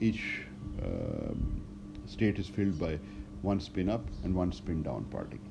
each state is filled by one spin up and one spin down particle।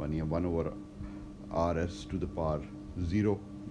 1/rs⁻0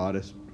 RS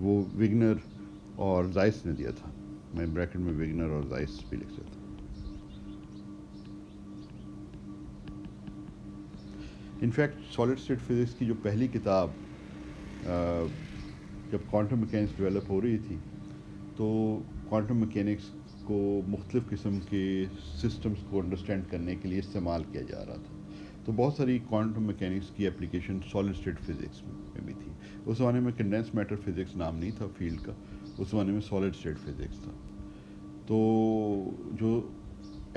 وہ Wegener اور زائس نے دیا تھا. میں بریکٹ میں وگنر اور زائس بھی لکھ سکتا ہوں. انفیکٹ سالڈ اسٹیٹ فزکس کی جو پہلی کتاب جب کوانٹم میکینکس ڈیولپ ہو رہی تھی تو کوانٹم میکینکس کو مختلف قسم کے سسٹمز کو انڈرسٹینڈ کرنے کے لیے استعمال کیا جا رہا تھا. تو بہت ساری کوانٹم میکینکس کی اپلیکیشن سالڈ اسٹیٹ فزکس میں بھی تھی. اس زمانے میں کنڈینس میٹر فزکس نام نہیں تھا فیلڈ کا, اس زمانے میں سالڈ اسٹیٹ فزکس تھا. تو جو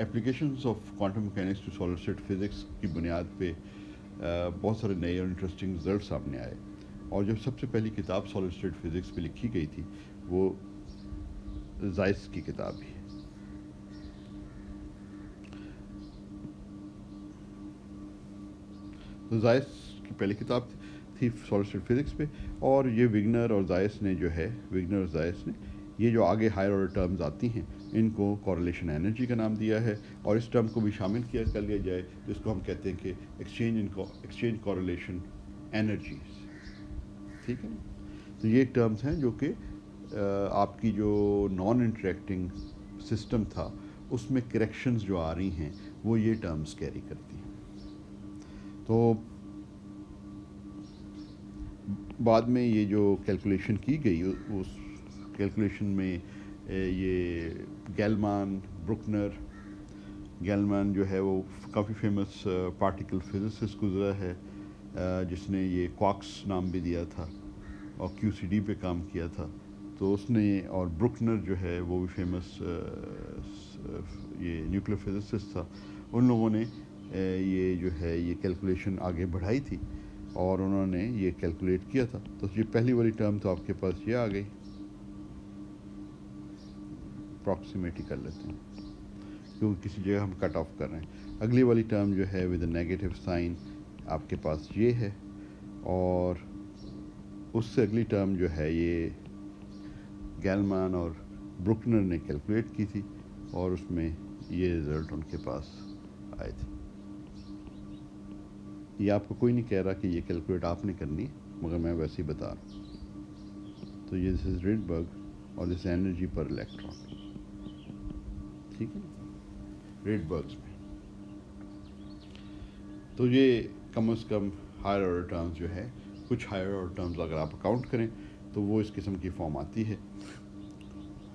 applications of quantum mechanics to solid state physics کی بنیاد پہ بہت سارے نئے اور انٹرسٹنگ رزلٹ سامنے آئے. اور جو سب سے پہلی کتاب سالڈ اسٹیٹ فزکس پہ لکھی گئی تھی وہ زائس کی کتاب ہی ہے. تو زائس کی پہلی کتاب تھی سالڈ اسٹیٹ فزکس پہ, اور یہ وگنر اور زائس نے جو ہے, وگنر اور زائس نے یہ جو آگے ہائر آرڈر ٹرمز آتی ہیں ان کو کورلیشن انرجی کا نام دیا ہے. اور اس ٹرم کو بھی شامل کر لیا جائے جس کو ہم کہتے ہیں کہ ایکسچینج کورلیشن انرجیز. ٹھیک ہے نا. تو یہ ٹرمز ہیں جو کہ آپ کی جو نان انٹریکٹنگ سسٹم تھا اس میں کریکشنز جو آ رہی ہیں وہ یہ ٹرمز کیری کرتی ہیں. تو بعد میں یہ جو کیلکولیشن کی گئی اس کیلکولیشن میں یہ گیلمان جو ہے وہ کافی فیمس پارٹیکل فزسسٹ گزرا ہے جس نے یہ کوکس نام بھی دیا تھا اور کیو سی ڈی پہ کام کیا تھا. تو اس نے, اور بروکنر جو ہے وہ بھی فیمس یہ نیوکلیر فزسسٹ تھا. ان لوگوں نے یہ جو ہے یہ کیلکولیشن آگے بڑھائی تھی اور انہوں نے یہ کیلکولیٹ کیا تھا. تو یہ پہلی والی ٹرم تو آپ کے پاس یہ آ گئی, اپروکسیمیٹ ہی کر لیتے ہیں کیونکہ کسی جگہ ہم کٹ آف کر رہے ہیں. اگلی والی ٹرم جو ہے ود اے نیگیٹو سائن آپ کے پاس یہ ہے, اور اس سے اگلی ٹرم جو ہے یہ گیلمان اور بروکنر نے کیلکولیٹ کی تھی اور اس میں یہ رزلٹ ان کے پاس آئے تھے. یہ آپ کو کوئی نہیں کہہ رہا کہ یہ کیلکولیٹ آپ نے کرنی ہے, مگر میں ویسے ہی بتا رہا ہوں. تو یہ دس از ریڈبرگ اور دس انرجی پر الیکٹران. ٹھیک ہے, ریڈبرگس میں. تو یہ کم از کم ہائر آرڈر ٹرمز جو ہے, کچھ ہائر آرڈر ٹرمز اگر آپ اکاؤنٹ کریں تو وہ اس قسم کی فارم آتی ہے.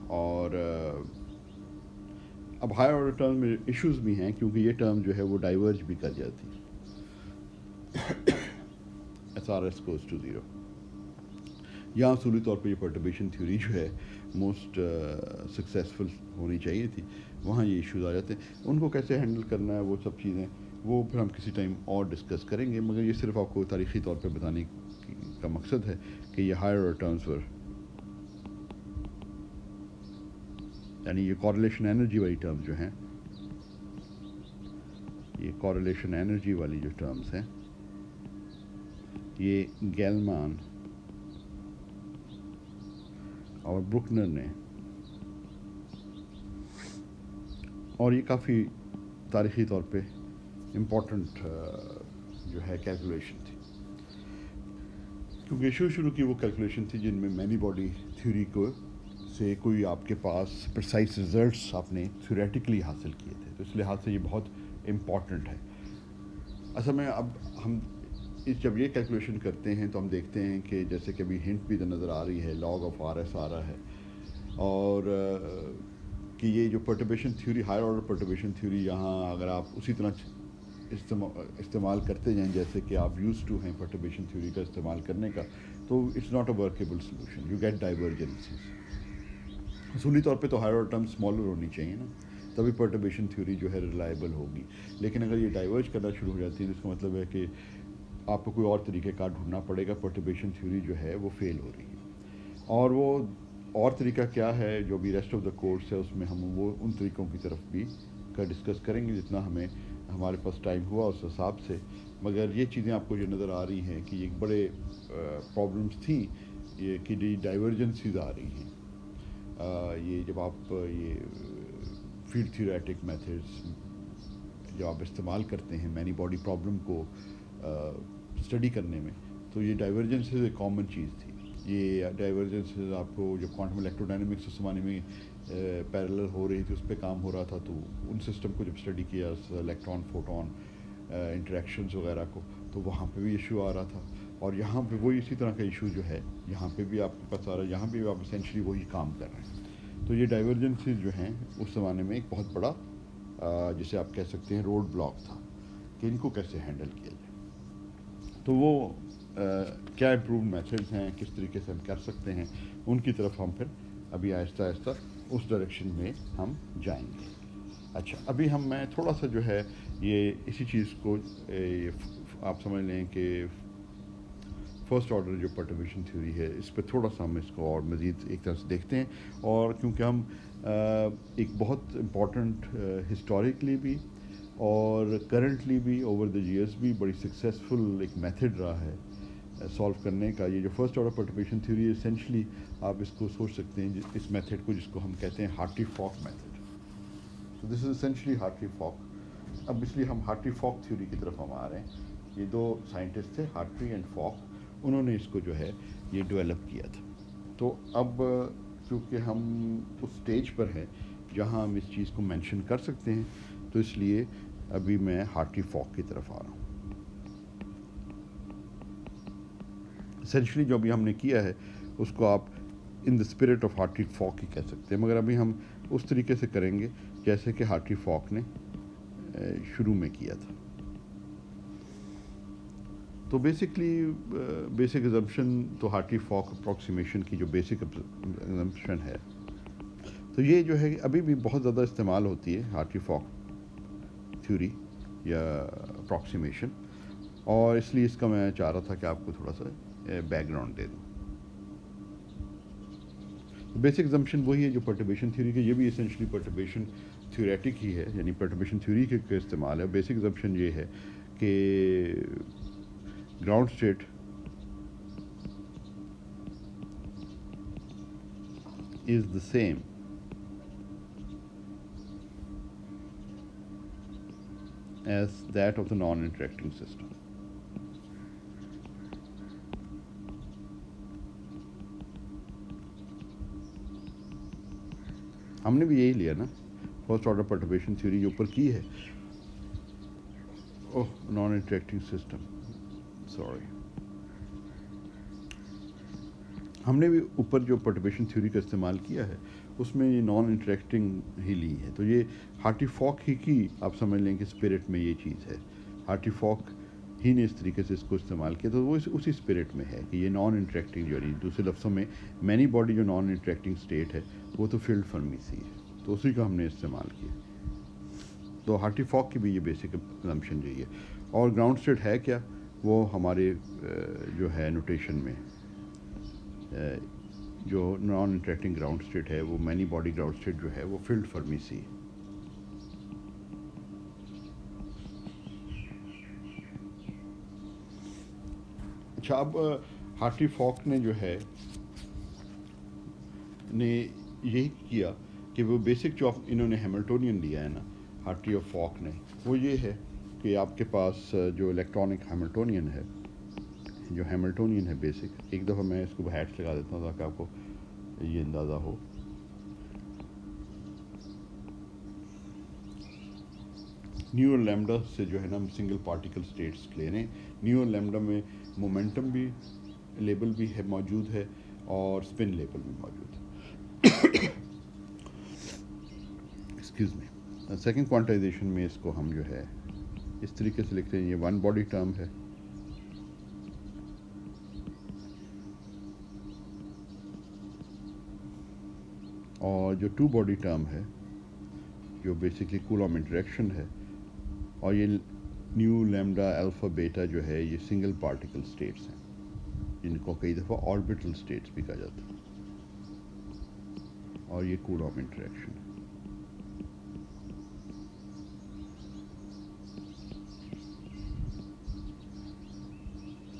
اور اب ہائر آرڈر ٹرم میں ایشوز بھی ہیں کیونکہ یہ ٹرم جو ہے وہ ڈائیورج بھی کر جاتی ہے. S R S goes to zero. یہاں اصولی طور پہ یہ پرٹربیشن تھیوری جو ہے موسٹ سکسیزفل ہونی چاہیے تھی, وہاں یہ ایشوز آ جاتے ہیں. ان کو کیسے ہینڈل کرنا ہے وہ سب چیزیں وہ پھر ہم کسی ٹائم اور ڈسکس کریں گے, مگر یہ صرف آپ کو تاریخی طور پہ بتانے کا مقصد ہے کہ یہ ہائر آرڈر ٹرمز پر, یعنی یہ کورلیشن انرجی والی ٹرمز جو ہیں, یہ کورلیشن انرجی والی جو ٹرمز ہیں یہ گیلمان اور بروکنر نے, اور یہ کافی تاریخی طور پہ امپورٹنٹ جو ہے کیلکولیشن تھی, کیونکہ شروع کی وہ کیلکولیشن تھی جن میں مینی باڈی تھیوری کو سے کوئی آپ کے پاس پرسائز رزلٹس آپ نے تھیوریٹیکلی حاصل کیے تھے. تو اس لحاظ سے یہ بہت امپورٹنٹ ہے. اصل میں اب ہم جب یہ کیلکولیشن کرتے ہیں تو ہم دیکھتے ہیں کہ جیسے کہ ابھی ہنٹ بھی نظر آ رہی ہے, لاگ آف آر ایس آ رہا ہے, اور کہ یہ جو پرٹربیشن تھیوری, ہائر آرڈر پرٹربیشن تھیوری, یہاں اگر آپ اسی طرح استعمال کرتے جائیں جیسے کہ آپ یوز ٹو ہیں پرٹربیشن تھیوری کا استعمال کرنے کا, تو it's not a workable solution, you get divergences. اصولی طور پہ تو ہائر آرڈر ٹرم اسمالر ہونی چاہیے نا, تبھی پرٹربیشن تھیوری جو ہے ریلائبل ہوگی. لیکن اگر یہ ڈائیورج کرنا شروع ہو جاتی ہے تو اس کا مطلب ہے کہ آپ کو کوئی اور طریقہ کار ڈھونڈنا پڑے گا, پرٹربیشن تھیوری جو ہے وہ فیل ہو رہی ہے. اور وہ اور طریقہ کیا ہے جو بھی ریسٹ آف دا کورس ہے اس میں ہم وہ ان طریقوں کی طرف بھی کا ڈسکس کریں گے جتنا ہمارے پاس ٹائم ہوا اس حساب سے. مگر یہ چیزیں آپ کو جو نظر آ رہی ہیں کہ یہ بڑے پرابلمس تھیں, یہ کہ ڈائیورجنسیز آ رہی ہیں. یہ جب آپ یہ فیلڈ تھیوریٹک میتھڈس جب آپ استعمال کرتے ہیں مینی باڈی پرابلم کو اسٹڈی کرنے میں, تو یہ ڈائیورجنسیز ایک کامن چیز تھی. یہ ڈائیورجنسز آپ کو جب کوانٹم الیکٹروڈائنمکس اس زمانے میں پیرلل ہو رہی تھی، اس پہ کام ہو رہا تھا، تو ان سسٹم کو جب اسٹڈی کیا الیکٹران فوٹون انٹریکشنز وغیرہ کو، تو وہاں پہ بھی ایشو آ رہا تھا. اور یہاں پہ وہی اسی طرح کا ایشو جو ہے یہاں پہ بھی آپ کے پاس آ رہا ہے، یہاں بھی آپ اسینشلی وہی کام کر رہے ہیں. تو یہ ڈائیورجنسز جو ہیں اس زمانے میں ایک بہت بڑا جسے آپ کہہ سکتے ہیں روڈ بلاک تھا کہ ان کو کیسے ہینڈل کیا جائے. تو وہ کیا امپروو میتھڈز ہیں، کس طریقے سے ہم کر سکتے ہیں، ان کی طرف ہم پھر ابھی آہستہ آہستہ اس ڈائریکشن میں ہم جائیں گے. اچھا، ابھی میں تھوڑا سا جو ہے یہ اسی چیز کو آپ سمجھ لیں کہ فرسٹ آرڈر جو پرٹربیشن تھیوری ہے، اس پہ تھوڑا سا ہم اس کو اور مزید ایک طرح سے دیکھتے ہیں. اور کیونکہ ہم ایک بہت امپورٹنٹ ہسٹوریکلی بھی اور کرنٹلی بھی اوور دا ایئرس بھی بڑی سکسیزفل ایک میتھڈ رہا ہے سالو کرنے کا. یہ جو فرسٹ آرڈر پرٹربیشن تھیوری ہے، اسینشلی آپ اس کو سوچ سکتے ہیں اس میتھڈ کو، جس کو ہم کہتے ہیں ہارٹی فاک میتھڈ. تو this is essentially Hartree Fock. اب اس لیے ہم ہارٹی فاک تھیوری کی طرف ہم آ رہے ہیں. یہ دو سائنٹسٹ تھے، ہارٹری اینڈ فاک، انہوں نے اس کو جو ہے یہ ڈیولپ کیا تھا. تو اب چونکہ ہم اس سٹیج پر ہیں جہاں ہم اس چیز کو مینشن کر سکتے ہیں، تو اس لیے ابھی میں ہارٹی فاک کی طرف آ رہا ہوں. اسینشلی جو ابھی ہم نے کیا ہے اس کو آپ in the spirit of Hartree Fock ہی کہہ سکتے ہیں، مگر ابھی ہم اس طریقے سے کریں گے جیسے کہ ہارٹی فاک نے شروع میں کیا تھا. تو بیسک ایزمپشن تو ہارٹی فاک اپروکسیمیشن کی جو بیسک ایزمپشن ہے، تو یہ جو ہے ابھی بھی بہت زیادہ استعمال ہوتی ہے ہارٹی فاک تھیوری یا اپروکسیمیشن. اور اس لیے اس کا میں چاہ رہا تھا کہ آپ کو تھوڑا سا بیک گراؤنڈ دے دوں. بیسک ایزمپشن وہی ہے جو پرٹربیشن تھیوری کے، یہ بھی اسینشلی پرٹربیشن تھیوریٹک ہی ہے، یعنی پرٹربیشن تھیوری کے استعمال ہے. بیسک ایزمپشن یہ ہے کہ ground state is the same as that of the non-interacting system. ہم نے بھی یہی لیا نا، فرسٹ آرڈر پرٹربیشن تھیوری جو اوپر کی ہے. نان انٹریکٹنگ سسٹم، سوری، ہم نے بھی اوپر جو پرٹربیشن تھیوری کا استعمال کیا ہے اس میں یہ نان انٹریکٹنگ ہی لی ہے. تو یہ ہارٹی فاک ہی کی آپ سمجھ لیں کہ اسپرٹ میں یہ چیز ہے. ہارٹی فاک ہی نے اس طریقے سے اس کو استعمال کیا، تو وہ اسی اسپرٹ میں ہے کہ یہ نان انٹریکٹنگ، جو دوسرے لفظوں میں مینی باڈی جو نان انٹریکٹنگ اسٹیٹ ہے وہ تو فیلڈ فرمیسی ہے، تو اسی کا ہم نے استعمال کیا. تو ہارٹی فاک کی بھی یہ بیسک اسمپشن یہی ہے. اور گراؤنڈ اسٹیٹ ہے کیا؟ وہ ہمارے جو ہے نوٹیشن میں جو نان انٹریکٹنگ گراؤنڈ اسٹیٹ ہے، وہ مینی باڈی گراؤنڈ اسٹیٹ جو ہے وہ فیلڈ فرمیسی ہے. اچھا، اب ہارٹی فاک نے جو ہے نے یہی کیا کہ وہ بیسک جو انہوں نے ہیملٹونین لیا ہے نا ہارٹی اور فاک نے، وہ یہ ہے کہ آپ کے پاس جو الیکٹرانک ہیملٹونین ہے، جو ہیملٹونین ہے بیسک، ایک دفعہ میں اس کو ہیٹس لگا دیتا ہوں تاکہ آپ کو یہ اندازہ ہو. نیو اور لیمڈا سے جو ہے نا ہم سنگل پارٹیکل اسٹیٹس لے رہے ہیں. نیو اور لیمڈا میں مومنٹم بھی لیبل بھی ہے موجود ہے اور اسپن لیبل بھی موجود ہے. Excuse me. سیکنڈ کوانٹائزیشن میں اس کو ہم جو ہے اس طریقے سے لکھتے ہیں، یہ ون باڈی ٹرم ہے، اور جو ٹو باڈی ٹرم ہے جو بیسکلی کولم انٹریکشن ہے، اور یہ نیو لیمڈا الفا بیٹا جو ہے یہ سنگل پارٹیکل اسٹیٹس ہیں جن کو کئی دفعہ آربیٹل اسٹیٹس بھی کہا جاتا ہے، اور یہ کولم انٹریکشن ہے.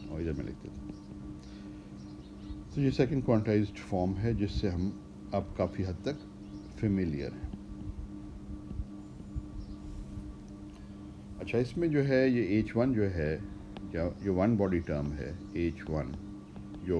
اور ادھر میں لکھ دیتا ہوں. تو یہ سیکنڈ کوانٹائزڈ فارم ہے جس سے ہم اب کافی حد تک فیملیئر ہیں. اچھا، اس میں جو ہے یہ H1 جو ہے جو ون باڈی ٹرم ہے H1 جو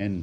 n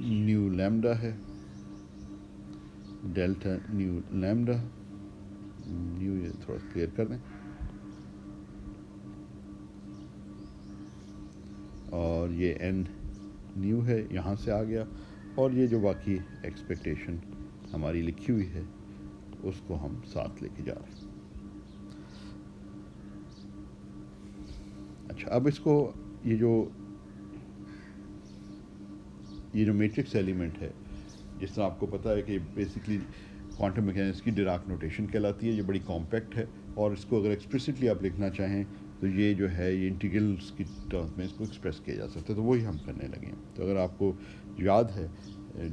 نیو لیمڈا ہے، ڈیلٹا نیو لیمڈا، نیو یہ تھوڑا کلیئر کر دیں، اور یہ این نیو ہے یہاں سے آ گیا، اور یہ جو باقی ایکسپیکٹیشن ہماری لکھی ہوئی ہے اس کو ہم ساتھ لے کے جا رہے ہیں۔ اچھا، اب اس کو یہ جو میٹرکس ایلیمنٹ ہے، جس طرح آپ کو پتہ ہے کہ بیسکلی کوانٹم میکینکس کی ڈیراک نوٹیشن کہلاتی ہے، یہ بڑی کمپیکٹ ہے، اور اس کو اگر ایکسپریسٹلی آپ لکھنا چاہیں تو یہ جو ہے یہ انٹیگرلس کی ٹرمز میں اس کو ایکسپریس کیا جا سکتا ہے، تو وہی ہم کرنے لگے ہیں۔ تو اگر آپ کو یاد ہے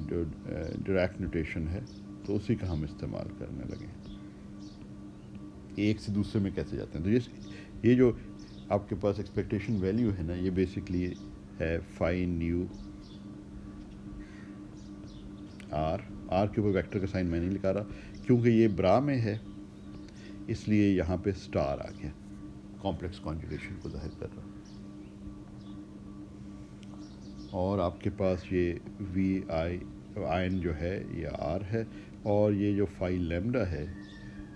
جو ڈیراک نوٹیشن ہے تو اسی کا ہم استعمال کرنے لگے ہیں، ایک سے دوسرے میں کیسے جاتے ہیں۔ تو یہ جو آپ کے پاس ایکسپیکٹیشن ویلیو ہے نا، یہ بیسکلی ہے فائی نیو آر کے اوپر ویکٹر کا سائن میں نہیں لکھا رہا کیونکہ یہ برا میں ہے، اس لیے یہاں پہ اسٹار آ گیا، کمپلیکس کانجوگیشن کو ظاہر کر رہا۔ اور آپ کے پاس یہ وی آئن جو ہے یہ آر ہے، اور یہ جو فائی لیمڈا ہے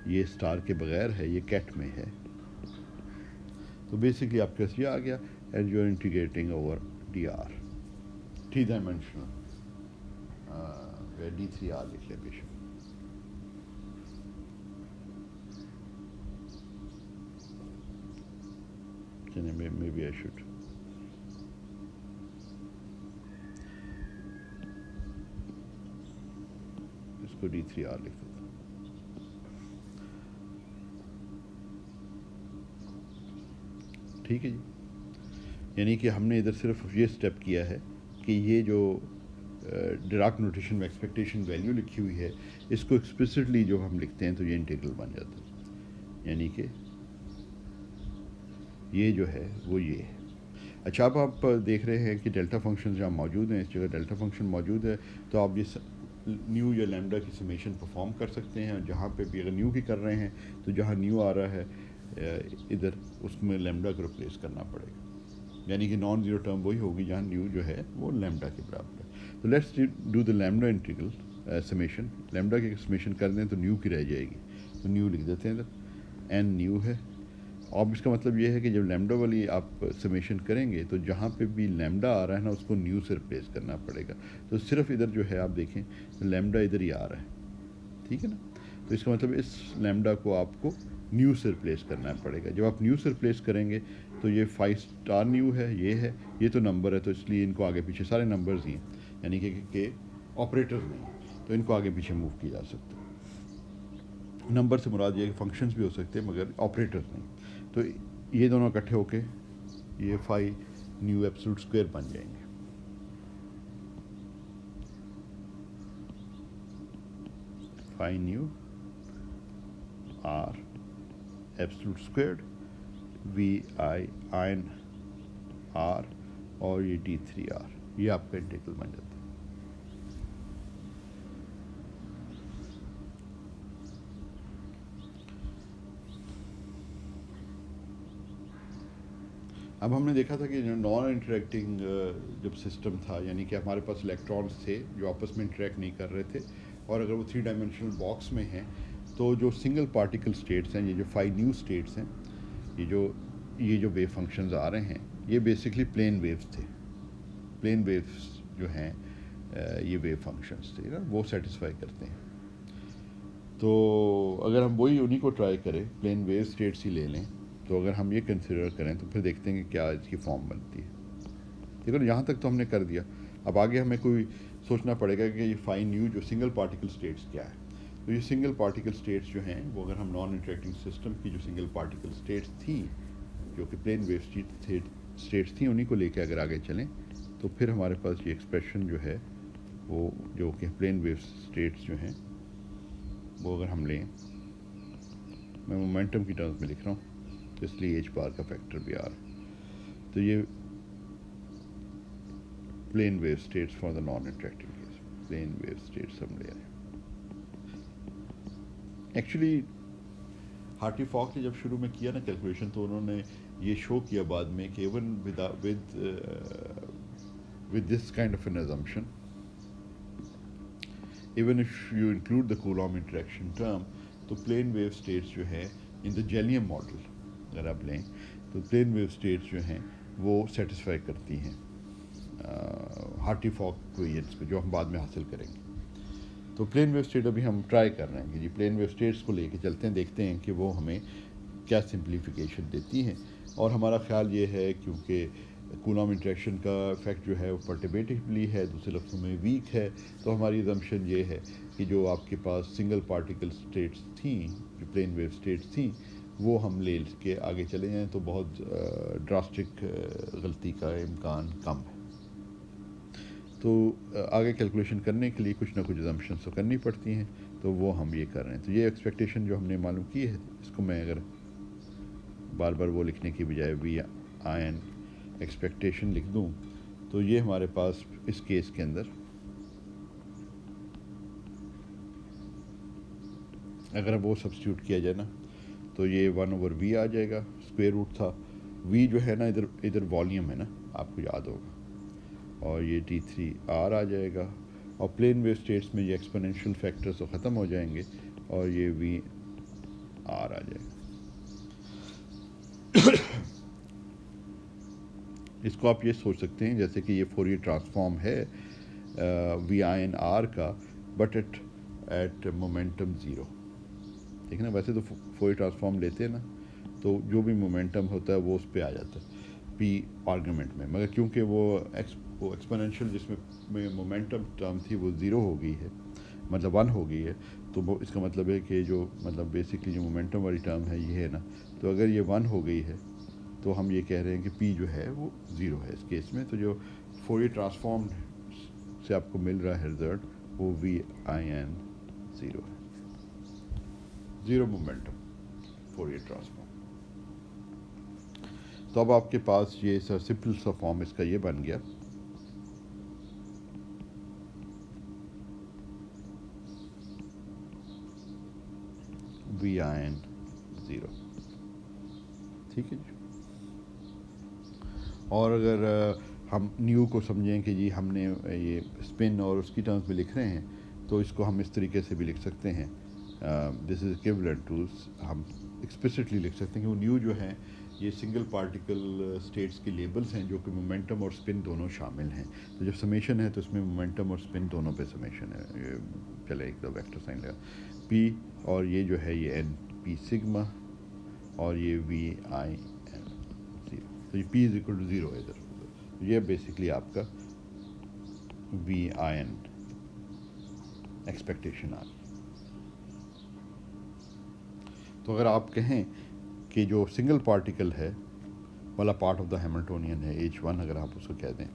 یہ اسٹار کے بغیر ہے، یہ کیٹ میں ہے۔ تو بیسکلی آپ کے پاس یہ آ گیا، and you are integrating over D R, 3 dimensional D3R لکھ لیں بے شک۔ مے بی آئی شوڈ اس کو D3R لکھ دیتا ہوں۔ ٹھیک ہے جی، یعنی کہ ہم نے ادھر صرف یہ اسٹیپ کیا ہے کہ یہ جو ڈیراک نوٹیشن میں ایکسپیکٹیشن ویلیو لکھی ہوئی ہے اس کو ایکسپلیسٹلی جو ہم لکھتے ہیں تو یہ انٹیگرل بن جاتا ہے، یعنی کہ یہ جو ہے وہ یہ ہے۔ اچھا، اب آپ دیکھ رہے ہیں کہ ڈیلٹا فنکشن جہاں موجود ہیں، اس جگہ ڈیلٹا فنکشن موجود ہے، تو آپ یہ نیو یا لیمڈا کی سمیشن پرفارم کر سکتے ہیں، اور جہاں پہ بھی اگر نیو کی کر رہے ہیں تو جہاں نیو آ رہا ہے ادھر اس میں لیمڈا کو ریپلیس کرنا پڑے گا، یعنی کہ نان زیرو ٹرم وہی ہوگی جہاں نیو جو ہے وہ لیمڈا کے برابر ہے۔ تو let's do the lambda integral summation, lambda کی سمیشن کر دیں تو نیو کی رہ جائے گی، تو نیو لکھ دیتے ہیں ادھر، این نیو ہے۔ اب اس کا مطلب یہ ہے کہ جب لیمڈا والی آپ سمیشن کریں گے تو جہاں پہ بھی لیمڈا آ رہا ہے نا اس کو نیو سے ریپلیس کرنا پڑے گا، تو صرف ادھر جو ہے آپ دیکھیں لیمڈا ادھر ہی آ رہا ہے، ٹھیک ہے نا، تو اس کا مطلب اس لیمڈا کو آپ کو نیو سے ریپلیس کرنا پڑے گا۔ جب آپ نیو سے ریپلیس کریں گے تو یہ 5 اسٹار نیو ہے، یہ تو نمبر ہے، تو اس لیے ان کو آگے پیچھے سارے نمبرز ہی ہیں، یعنی کہ آپریٹرز نہیں، تو ان کو آگے پیچھے موو کیا جا سکتا ہے۔ نمبر سے مراد یہ کہ فنکشنز بھی ہو سکتے ہیں مگر آپریٹرز نہیں، تو یہ دونوں اکٹھے ہو کے یہ فائی نیو ایبسولوٹ اسکوائر بن جائیں گے۔ Phi nu R absolute squared V I ion R اور یہ D3R، یہ آپ کا انٹیگرل بن جاتا ہے۔ اب ہم نے دیکھا تھا کہ نان انٹریکٹنگ جب سسٹم تھا، یعنی کہ ہمارے پاس الیکٹرانس تھے جو آپس میں انٹریکٹ نہیں کر رہے تھے، اور اگر وہ 3 ڈائمینشنل باکس میں ہیں تو جو سنگل پارٹیکل اسٹیٹس ہیں، یہ جو 5 نیو اسٹیٹس ہیں، یہ جو ویو فنکشنز آ رہے ہیں یہ بیسکلی پلین ویوز تھے، پلین ویوز جو ہیں یہ ویو فنکشنز تھے نا، وہ سیٹسفائی کرتے ہیں۔ تو اگر ہم وہی انہیں کو ٹرائی کریں، پلین ویو اسٹیٹس ہی لے لیں، تو اگر ہم یہ کنسیڈر کریں تو پھر دیکھتے ہیں کہ کیا اس کی فارم بنتی ہے۔ دیکھو یہاں تک تو ہم نے کر دیا، اب آگے ہمیں کوئی سوچنا پڑے گا کہ یہ فائی نیو جو سنگل پارٹیکل اسٹیٹس کیا ہے۔ تو یہ سنگل پارٹیکل اسٹیٹس جو ہیں وہ اگر ہم نان انٹریکٹنگ سسٹم کی جو سنگل پارٹیکل اسٹیٹس تھیں جو کہ پلین ویو اسٹیٹس تھیں انہیں کو لے کے اگر آگے چلیں تو پھر ہمارے پاس یہ ایکسپریشن جو ہے وہ جو کہ پلین ویو اسٹیٹس جو ہیں وہ اگر ہم لیں، میں مومنٹم کی ٹرمز میں لکھ رہا ہوں تو اس لیے ایچ بار کا فیکٹر بھی آ رہا ہے، تو یہ plane wave states for the non interacting case, plane wave states ہم لے رہے ہیں۔ ایکچولی ہارٹی فاک نے جب شروع میں کیا نا کیلکولیشن تو انہوں نے یہ شو کیا بعد میں کہ even with this kind of an assumption even if you include the Coulomb interaction term, تو plane wave states جو ہیں in the Jellium model اگر آپ لیں تو plane wave states جو ہیں وہ satisfy کرتی ہیں Hartree-Fock equations کو جو ہم بعد میں حاصل کریں گے. تو پلین ویو اسٹیٹ ابھی ہم ٹرائی کر رہے ہیں کہ جی پلین ویو اسٹیٹس کو لے کے چلتے ہیں، دیکھتے ہیں کہ وہ ہمیں کیا سمپلیفیکیشن دیتی ہیں. اور ہمارا خیال یہ ہے کیونکہ کولام انٹریکشن کا افیکٹ جو ہے وہ پرٹیبیٹیولی ہے، دوسرے لفظوں میں ویک ہے، تو ہماری ازمپشن یہ ہے کہ جو آپ کے پاس سنگل پارٹیکل اسٹیٹس تھیں، جو پلین ویو اسٹیٹس تھیں، وہ ہم لے کے آگے چلے جائیں تو بہت ڈراسٹک غلطی کا امکان کم ہے. تو آگے کیلکولیشن کرنے کے لیے کچھ نہ کچھ ازمپشنس تو کرنی پڑتی ہیں، تو وہ ہم یہ کر رہے ہیں. تو یہ ایکسپیکٹیشن جو ہم نے معلوم کی ہے، اس کو میں اگر بار بار وہ لکھنے کی بجائے وی آئی این ایکسپیکٹیشن لکھ دوں تو یہ ہمارے پاس اس کیس کے اندر اگر وہ سبسٹیوٹ کیا جائے نا تو یہ 1/v آ جائے گا. اسکوائر روٹ تھا v جو ہے نا ادھر والیوم ہے نا، آپ کو یاد ہوگا، اور یہ T3R آ جائے گا. اور پلین ویو اسٹیٹس میں یہ ایکسپونینشیل فیکٹرز تو ختم ہو جائیں گے اور یہ VR آ جائے گا. اس کو آپ یہ سوچ سکتے ہیں جیسے کہ یہ فوریر ٹرانسفارم ہے VINR کا، بٹ ایٹ مومنٹم زیرو. ٹھیک ہے نا، ویسے تو فوریر ٹرانسفارم لیتے ہیں نا تو جو بھی مومنٹم ہوتا ہے وہ اس پہ آ جاتا ہے پی آرگومنٹ میں، مگر کیونکہ وہ ایکسپونینشیل جس میں مومنٹم ٹرم تھی وہ زیرو ہو گئی ہے، مطلب 1 ہو گئی ہے، تو وہ اس کا مطلب ہے کہ جو مطلب بیسکلی جو مومنٹم والی ٹرم ہے یہ ہے نا، تو اگر یہ 1 ہو گئی ہے تو ہم یہ کہہ رہے ہیں کہ پی جو ہے وہ زیرو ہے اس کیس میں. تو جو فوریر ٹرانسفارم سے آپ کو مل رہا ہے رزلٹ وہ VIN زیرو ہے، زیرو مومنٹم فوریر ٹرانسفارم. تو اب آپ کے پاس یہ سمپل سا فارم اس کا یہ بن گیا. VIN زیرو، ٹھیک ہے جی. اور اگر ہم نیو کو سمجھیں کہ جی ہم نے یہ اسپن اور اس کی ٹرمز میں لکھ رہے ہیں تو اس کو ہم اس طریقے سے بھی لکھ سکتے ہیں. دس از ایکویولنٹ ٹو، ہم ایکسپلسٹلی لکھ سکتے ہیں کہ وہ نیو جو ہیں یہ سنگل پارٹیکل اسٹیٹس کے لیبلز ہیں جو کہ مومنٹم اور اسپن دونوں شامل ہیں. تو جب سمیشن ہے تو اس میں مومنٹم اور اسپن دونوں پہ سمیشن ہے. چلے ایک دو ویکٹر سائن لگا پی، اور یہ جو ہے یہ NP سگما، اور یہ VIN زیرو. تو یہ P is equal to zero ہے ادھر. یہ بیسکلی آپ کا VIN ایکسپیکٹیشن آ گئی. تو اگر آپ کہیں کہ جو سنگل پارٹیکل ہے والا پارٹ آف دا ہیملٹونین ہے H1 اگر آپ اس کو کہہ دیں،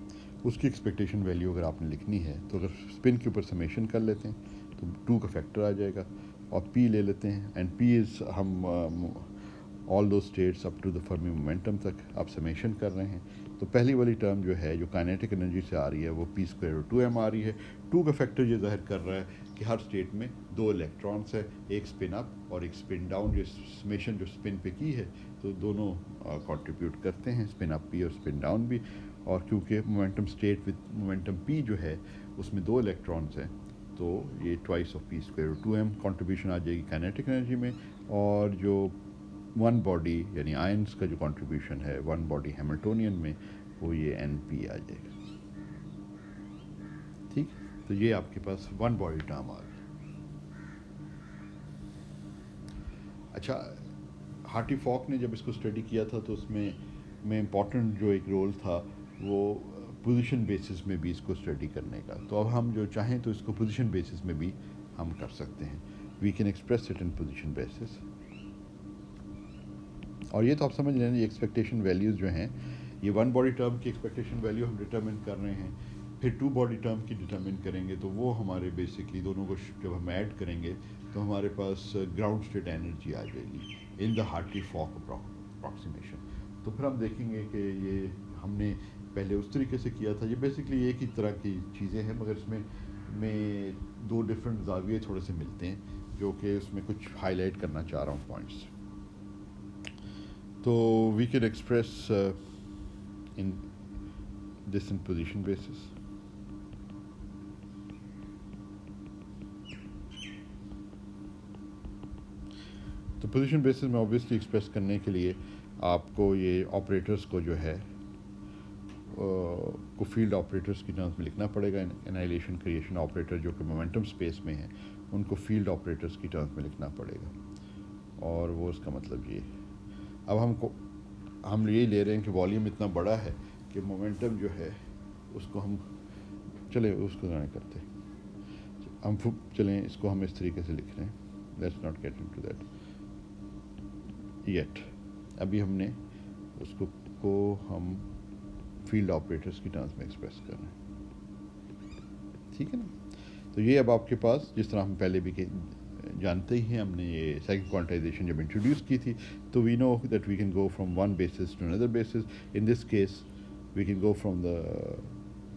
اس کی ایکسپیکٹیشن ویلیو اگر آپ نے لکھنی ہے تو اگر اسپن کے اوپر سمیشن کر لیتے ہیں تو 2 کا فیکٹر آ جائے گا، اور P لے لیتے ہیں، اینڈ P از ہم all the states up to the Fermi momentum تک آپ سمیشن کر رہے ہیں. تو پہلی والی ٹرم جو ہے جو کائنیٹک انرجی سے آ رہی ہے وہ P²2m آ رہی ہے. 2 کا فیکٹر یہ ظاہر کر رہا ہے کہ ہر اسٹیٹ میں 2 الیکٹرانس ہے، ایک اسپن اپ اور ایک اسپن ڈاؤن. جو سمیشن جو اسپن پہ کی ہے تو دونوں کنٹریبیوٹ کرتے ہیں، اسپن اپ بھی اور اسپن ڈاؤن بھی. اور کیونکہ momentum state with momentum P جو ہے اس میں 2 الیکٹرانس ہیں تو یہ ٹوائس آف P²2m کنٹریبیوشن آ جائے گی کائنیٹک انرجی میں. اور جو 1 باڈی یعنی آئنس کا جو کنٹریبیوشن ہے 1 باڈی ہیملٹونین میں وہ یہ NP آ جائے گا. ٹھیک، تو یہ آپ کے پاس 1 باڈی ٹرم آ گئی. اچھا، Hartree-Fock نے جب اس کو اسٹڈی کیا تھا تو اس میں امپورٹنٹ جو ایک رول تھا وہ پوزیشن بیسس میں بھی اس کو اسٹڈی کرنے کا. تو اب ہم جو چاہیں تو اس کو پوزیشن بیسس میں بھی ہم کر سکتے ہیں. We can express it in position basis. اور یہ تو آپ سمجھ رہے ہیں یہ ایکسپیکٹیشن ویلیوز جو ہیں یہ 1 باڈی ٹرم کی ایکسپیکٹیشن ویلیو ہم ڈٹرمن کر رہے ہیں، پھر 2 باڈی ٹرم کی ڈٹرمن کریں گے تو وہ ہمارے بیسکلی دونوں کو جب ہم ایڈ کریں گے تو ہمارے پاس گراؤنڈ اسٹیٹ انرجی آ جائے گی ان دا Hartree-Fock اپروکسیمیشن. تو پھر ہم دیکھیں گے کہ یہ ہم نے پہلے اس طریقے سے کیا تھا، یہ بیسکلی ایک ہی طرح کی چیزیں ہیں مگر اس میں 2 ڈفرینٹ زاویے تھوڑے سے ملتے ہیں جو کہ اس میں کچھ ہائی لائٹ کرنا چاہ رہا ہوں پوائنٹس. تو we can express in this in position basis. تو پوزیشن بیسس میں آبویسلی ایکسپریس کرنے کے لیے آپ کو یہ آپریٹرس کو جو ہے کو فیلڈ آپریٹرس کی ٹرمز میں لکھنا پڑے گا. انائلیشن کریشن آپریٹر جو کہ مومنٹم اسپیس میں ہیں ان کو فیلڈ آپریٹرس کی ٹرمز میں لکھنا پڑے گا. اور وہ اس کا مطلب یہ اب ہم یہی لے رہے ہیں کہ والیوم اتنا بڑا ہے کہ مومنٹم جو ہے اس کو ہم چلے اس کو ضائع کرتے ہم چلیں اس کو ہم اس طریقے سے لکھ رہے ہیں. Let's not get into that yet. ابھی ہم نے اس کو ہم فیلڈ آپریٹرس کی ٹرمز میں ایکسپریس کر رہے ہیں. ٹھیک ہے نا. تو یہ اب آپ کے پاس جس طرح ہم پہلے بھی جانتے ہی ہیں, ہم نے یہ سیکنڈ کوانٹائزیشن جب انٹروڈیوس کی تھی تو we know that we can go from one basis to another basis. In this case we can go from the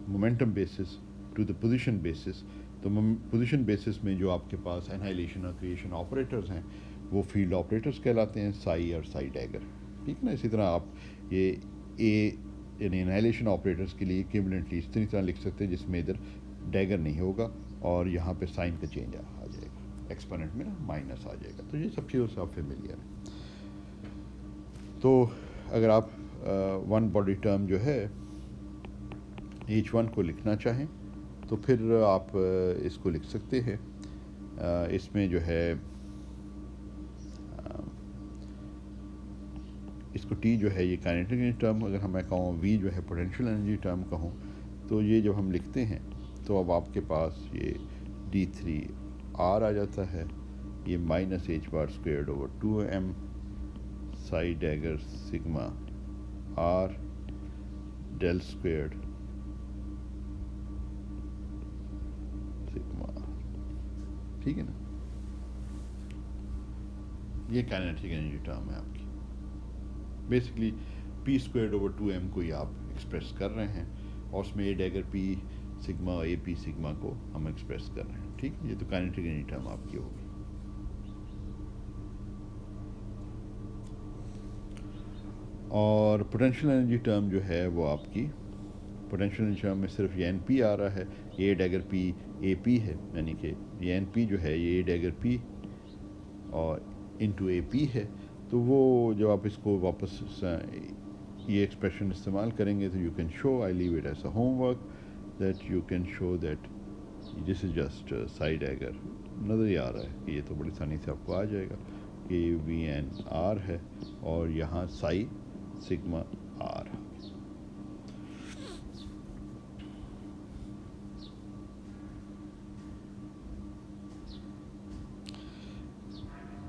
momentum basis to the position basis. تو پوزیشن بیسس میں جو آپ کے پاس انہائلیشن اور کریشن آپریٹرز ہیں وہ فیلڈ آپریٹرز کہلاتے ہیں, سائی اور سائی ڈیگر. ٹھیک نا. اسی طرح آپ یہ اے یعنی انہائلیشن آپریٹرز کے لیے ایکویولنٹلی اس طرح لکھ سکتے ہیں جس میں ادھر ڈیگر نہیں ہوگا اور یہاں پہ سائن کا چینج آ جائے گا, ایکسپوننٹ میں نا مائنس آ جائے گا. تو یہ سب چیزوں سے آپ فیملیئر ہیں. تو اگر آپ ون باڈی ٹرم جو ہے ایچ ون کو لکھنا چاہیں تو پھر آپ اس کو لکھ سکتے ہیں. اس میں جو ہے اس کو ٹی جو ہے یہ کائنیٹک انرجی ٹرم, اگر میں کہوں وی جو ہے پوٹینشیل انرجی ٹرم کہوں تو یہ جب ہم لکھتے ہیں تو اب آپ کے پاس یہ ڈی تھری آر آ جاتا ہے, یہ minus H bar squared over 2m psi dagger sigma R del squared sigma. ٹھیک ہے نا. یہ کائنیٹک انرجی ٹرم ہے آپ کی. بیسکلی پی اسکوئرڈ اوور 2m کو ہی آپ ایکسپریس کر رہے ہیں اور اس میں اے ڈیگر پی سگما اے پی سگما کو ہم ایکسپریس کر رہے ہیں. ٹھیک ہے. یہ تو کائنیٹک انرجی ٹرم آپ کی ہوگی. اور پوٹینشیل انرجی ٹرم جو ہے وہ آپ کی پوٹینشیل انرجی ٹرم میں صرف یہ این پی آ رہا ہے, اے ڈیگر پی اے پی ہے, یعنی کہ یہ این پی جو ہے یہ اے ڈیگر پی اور انٹو اے پی ہے. تو وہ جب آپ اس کو واپس یہ ایکسپریشن استعمال کریں گے تو you can show, I leave it as a home work, that you can show that this is just sigh dagger. نظر ہی آ رہا ہے کہ یہ تو بڑی آسانی سے آپ کو آ جائے گا کہ وی این آر ہے اور یہاں سائی سگما آر.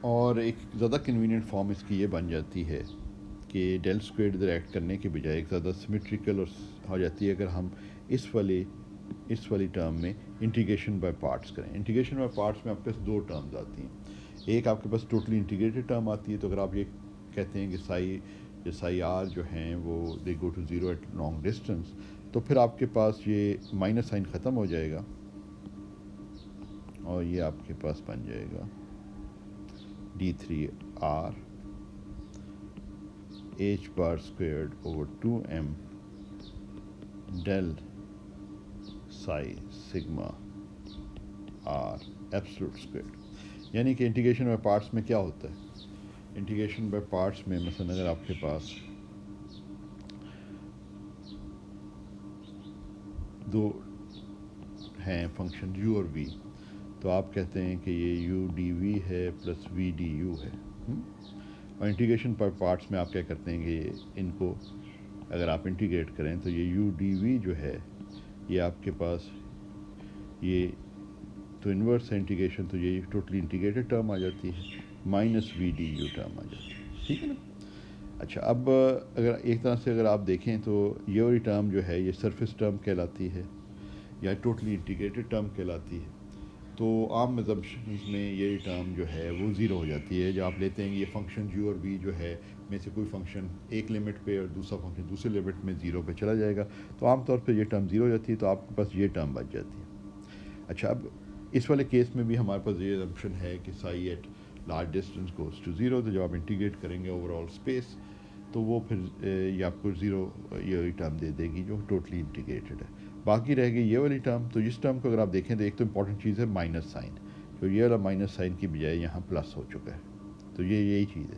اور ایک زیادہ کنوینئنٹ فارم اس کی یہ بن جاتی ہے کہ ڈیل اسکوئرڈ ادھر ایڈ کرنے کے بجائے ایک زیادہ سیمیٹریکل ہو جاتی ہے اگر ہم اس والی ٹرم میں انٹیگریشن بائی پارٹس کریں. انٹیگریشن بائی پارٹس میں آپ کے پاس دو ٹرمز آتی ہیں. ایک آپ کے پاس ٹوٹلی انٹیگریٹڈ ٹرم آتی ہے. تو اگر آپ یہ کہتے ہیں کہ سائی آر جو ہیں وہ they go to zero at long distance, تو پھر آپ کے پاس یہ مائنس سائن ختم ہو جائے گا اور یہ آپ کے پاس بن جائے گا D three R H bar squared over 2m del psi sigma R absolute squared. یعنی کہ انٹیگریشن بائی پارٹس میں کیا ہوتا ہے, انٹیگریشن بائی پارٹس میں مثلا اگر آپ کے پاس دو ہیں فنکشن یو اور وی, تو آپ کہتے ہیں کہ یہ یو ڈی وی ہے پلس وی ڈی یو ہے. اور انٹیگریشن پر پارٹس میں آپ کیا کرتے ہیں کہ ان کو اگر آپ انٹیگریٹ کریں تو یہ یو ڈی وی جو ہے یہ آپ کے پاس یہ تو انورس ہے انٹیگریشن, تو یہ ٹوٹلی انٹیگریٹڈ ٹرم آ جاتی ہے minus V D U term آ جاتی ہے. ٹھیک ہے نا. اچھا, اب اگر ایک طرح سے اگر آپ دیکھیں تو یہ والی ٹرم جو ہے یہ سرفیس ٹرم کہلاتی ہے یا ٹوٹلی انٹیگریٹڈ ٹرم کہلاتی ہے. تو عام مذہبز میں یہ ٹرم جو ہے وہ زیرو ہو جاتی ہے. جب آپ لیتے ہیں کہ یہ فنکشن یو اور وی جو ہے میں سے کوئی فنکشن ایک لمٹ پہ اور دوسرا فنکشن دوسرے لمٹ میں زیرو پہ چلا جائے گا, تو عام طور پہ یہ ٹرم زیرو ہو جاتی ہے, تو آپ کے پاس یہ ٹرم بچ جاتی ہے. اچھا, اب اس والے کیس میں بھی ہمارے پاس یہ assumption ہے کہ psi at large distance goes to zero, تو جب آپ انٹیگریٹ کریں گے اوور آل اسپیس تو وہ پھر یہ آپ کو زیرو یہ ٹرم دے دے گی جو ٹوٹلی انٹیگریٹڈ ہے. باقی رہ گئی یہ والی ٹرم. تو اس ٹرم کو اگر آپ دیکھیں تو ایک تو امپورٹنٹ چیز ہے مائنس سائن, تو یہ والا مائنس سائن کی بجائے یہاں پلس ہو چکا ہے. تو یہ یہی چیز ہے.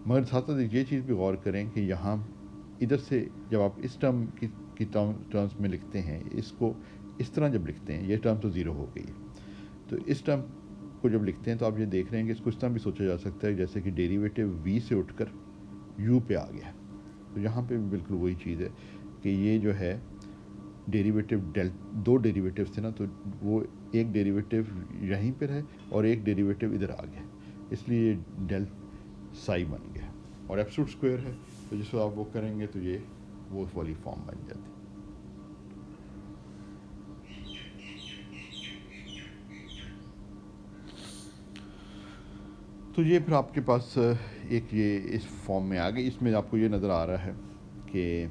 مگر ساتھ ساتھ یہ چیز بھی غور کریں کہ یہاں ادھر سے جب آپ اس ٹرم کی ٹرمز میں لکھتے ہیں، اس کو اس طرح جب لکھتے ہیں، یہ ٹرم تو زیرو ہو گئی ہے، تو اس ٹرم کو جب لکھتے ہیں تو آپ یہ دیکھ رہے ہیں کہ اس کو اس طرح بھی سوچا جا سکتا ہے جیسے کہ ڈیریویٹیو وی سے اٹھ کر یو پہ آ گیا. تو یہاں پہ بھی بالکل وہی چیز ہے کہ یہ جو ہے ڈیریویٹیو دو ڈیریویٹیو تھے نا، تو وہ ایک ڈیریویٹیو یہیں پر ہے اور ایک ڈیریویٹیو ادھر آ گیا، اس لیے یہ ڈیل سائی بن گیا اور ایبسولوٹ اسکوائر ہے. تو جس کو آپ وہ کریں گے تو یہ وہ والی فارم بن جاتی. تو یہ پھر آپ کے پاس ایک یہ اس فارم میں آ گئی. اس میں آپ کو یہ نظر آ رہا ہے کہ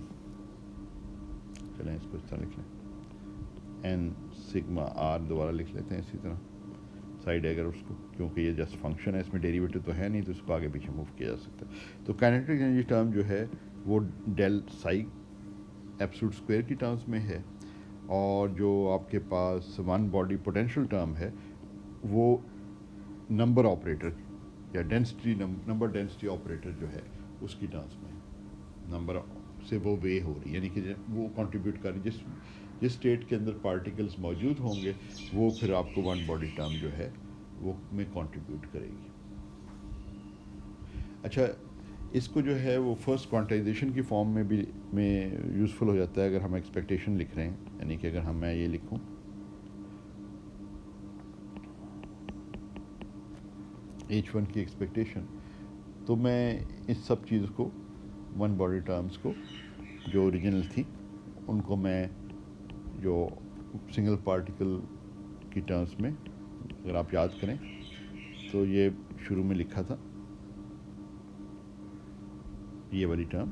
چلیں اس کو اس طرح لکھ لیں، این سگما آر دوبارہ لکھ لیتے ہیں اسی طرح سائڈ اگر اس کو، کیونکہ یہ جسٹ فنکشن ہے، اس میں ڈیریویٹو تو ہے نہیں تو اس کو آگے پیچھے موو کیا جا سکتا ہے. تو کائنیٹک انرجی ٹرم جو ہے وہ ڈیل سائی ایبسولوٹ اسکوائر کی ٹرمز میں ہے، اور جو آپ کے پاس ون باڈی پوٹینشیل ٹرم ہے وہ نمبر آپریٹر یا ڈینسٹی نمبر ڈینسٹی آپریٹر جو ہے اس کی ٹرمز میں نمبر سے وہ وے ہو رہی ہے، یعنی کہ وہ کنٹریبیوٹ کر رہی ہے جس اسٹیٹ کے اندر پارٹیکلز موجود ہوں گے وہ پھر آپ کو ون باڈی ٹرم جو ہے وہ میں کنٹریبیوٹ کرے گی. اچھا، اس کو جو ہے وہ فرسٹ کوانٹائزیشن کی فارم میں بھی یوزفل ہو جاتا ہے اگر ہم ایکسپیکٹیشن لکھ رہے ہیں. یعنی کہ اگر میں یہ لکھوں H1 کی ایکسپیکٹیشن، تو میں اس سب چیز کو ون باڈی ٹرمز کو جو اوریجنل تھی ان کو میں جو سنگل پارٹیکل کی ٹرمز میں اگر آپ یاد کریں تو یہ شروع میں لکھا تھا یہ والی ٹرم،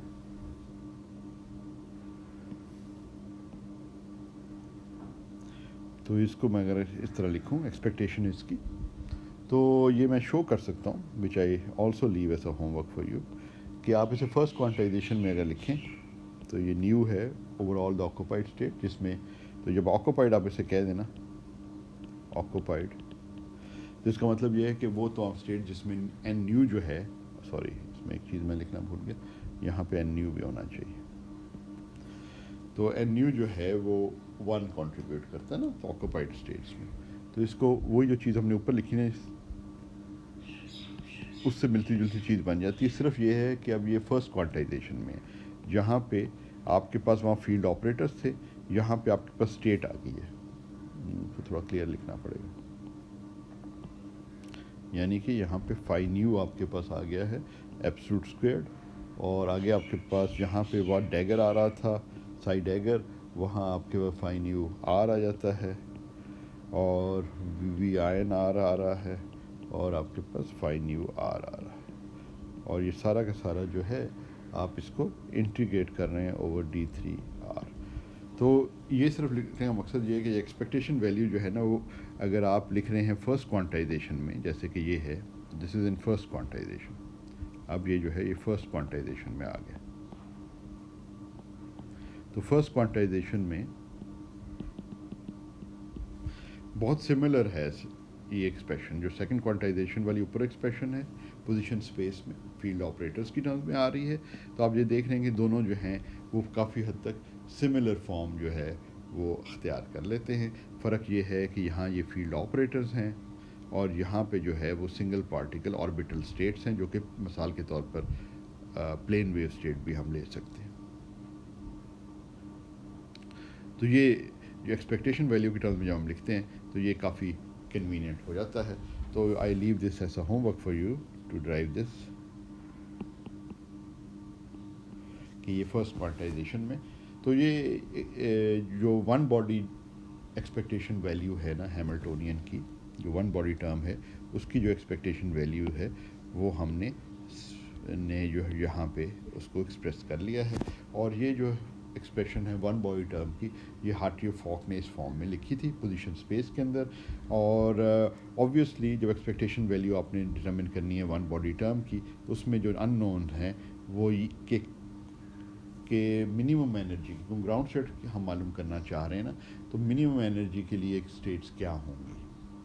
تو اس کو میں اگر اس طرح لکھوں ایکسپیکٹیشن اس کی، تو یہ میں شو کر سکتا ہوں which I also leave as a home work for you کہ آپ اسے فرسٹ کوانٹائزیشن میں اگر لکھیں تو یہ نیو ہے اوور آل دا آکوپائڈ اسٹیٹ، جس میں تو جب آکوپائڈ آپ اسے کہہ دینا آکوپائڈ، تو اس کا مطلب یہ ہے کہ وہ تو اسٹیٹ جس میں این نیو جو ہے، سوری اس میں ایک چیز میں لکھنا بھول گیا، یہاں پہ این نیو بھی ہونا چاہیے. تو این نیو جو ہے وہ ون کنٹریبیوٹ کرتا ہے نا آکوپائڈ اسٹیٹس میں. تو اس کو وہی جو چیز ہم نے اوپر لکھی ہے اس سے ملتی جلتی چیز بن جاتی ہے. صرف یہ ہے کہ اب یہ فرسٹ کوانٹائزیشن میں ہے، جہاں پہ آپ کے پاس وہاں فیلڈ آپریٹرس تھے، یہاں پہ آپ کے پاس اسٹیٹ آ گئی ہے. تو تھوڑا کلیئر لکھنا پڑے گا، یعنی کہ یہاں پہ فائی نیو آپ کے پاس آ گیا ہے ایبسولوٹ اسکوائرڈ، اور آگے آپ کے پاس جہاں پہ واٹ ڈیگر آ رہا تھا سائی ڈیگر، وہاں آپ کے پاس فائی نیو آر آ جاتا ہے، اور وی آئی این آر آ رہا ہے، اور آپ کے پاس فائی نیو آر آ رہا ہے، اور یہ سارا کا سارا جو ہے آپ اس کو انٹیگریٹ کر رہے ہیں اوور ڈی 3 آر. تو یہ صرف لکھنے کا مقصد یہ ہے کہ ایکسپیکٹیشن ویلیو جو ہے نا وہ اگر آپ لکھ رہے ہیں فرسٹ کوانٹائزیشن میں، جیسے کہ یہ ہے دس از ان فرسٹ کوانٹائزیشن، اب یہ جو ہے یہ فرسٹ کوانٹائزیشن میں آ گیا. تو فرسٹ کوانٹائزیشن میں بہت سملر ہے یہ ایکسپریشن جو سیکنڈ کوانٹائزیشن والی اوپر ایکسپریشن ہے پوزیشن اسپیس میں فیلڈ آپریٹرس کی ٹرمز میں آ رہی ہے. تو آپ یہ دیکھ رہے ہیں کہ دونوں جو ہیں وہ کافی حد تک سملر فارم جو ہے وہ اختیار کر لیتے ہیں. فرق یہ ہے کہ یہاں یہ فیلڈ آپریٹرز ہیں اور یہاں پہ جو ہے وہ سنگل پارٹیکل آربیٹل اسٹیٹس ہیں، جو کہ مثال کے طور پر پلین ویو اسٹیٹ بھی ہم لے سکتے ہیں. تو یہ جو ایکسپیکٹیشن ویلیو کی ٹرمز میں جب ہم لکھتے ہیں تو یہ کافی کنوینئنٹ ہو جاتا ہے. تو I leave this as a home work for you to derive this کہ یہ فرسٹ کوانٹائزیشن میں تو یہ جو ون باڈی ایکسپیکٹیشن ویلیو ہے نا ہیملٹونین کی، جو ون باڈی ٹرم ہے اس کی جو ایکسپیکٹیشن ویلیو ہے وہ ہم نے جو ہے یہاں پہ اس کو ایکسپریس کر لیا ہے. اور یہ جو ایکسپریشن ہے ون باڈی ٹرم کی، یہ ہارٹری فاک نے اس فارم میں لکھی تھی پوزیشن اسپیس کے اندر. اور آبویسلی جب ایکسپیکٹیشن ویلیو آپ نے ڈٹرمن کرنی ہے ون باڈی ٹرم کی، تو اس میں جو ان نون ہیں وہ کہ منیمم انرجی، کیونکہ گراؤنڈ اسٹیٹ ہم معلوم کرنا چاہ رہے ہیں نا، تو منیمم انرجی کے لیے ایک اسٹیٹس کیا ہوں گی.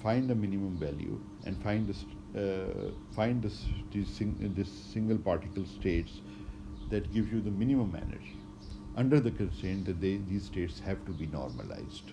find the minimum value and find this single particle states that gives you the minimum energy under the constraint that these states have to be normalized.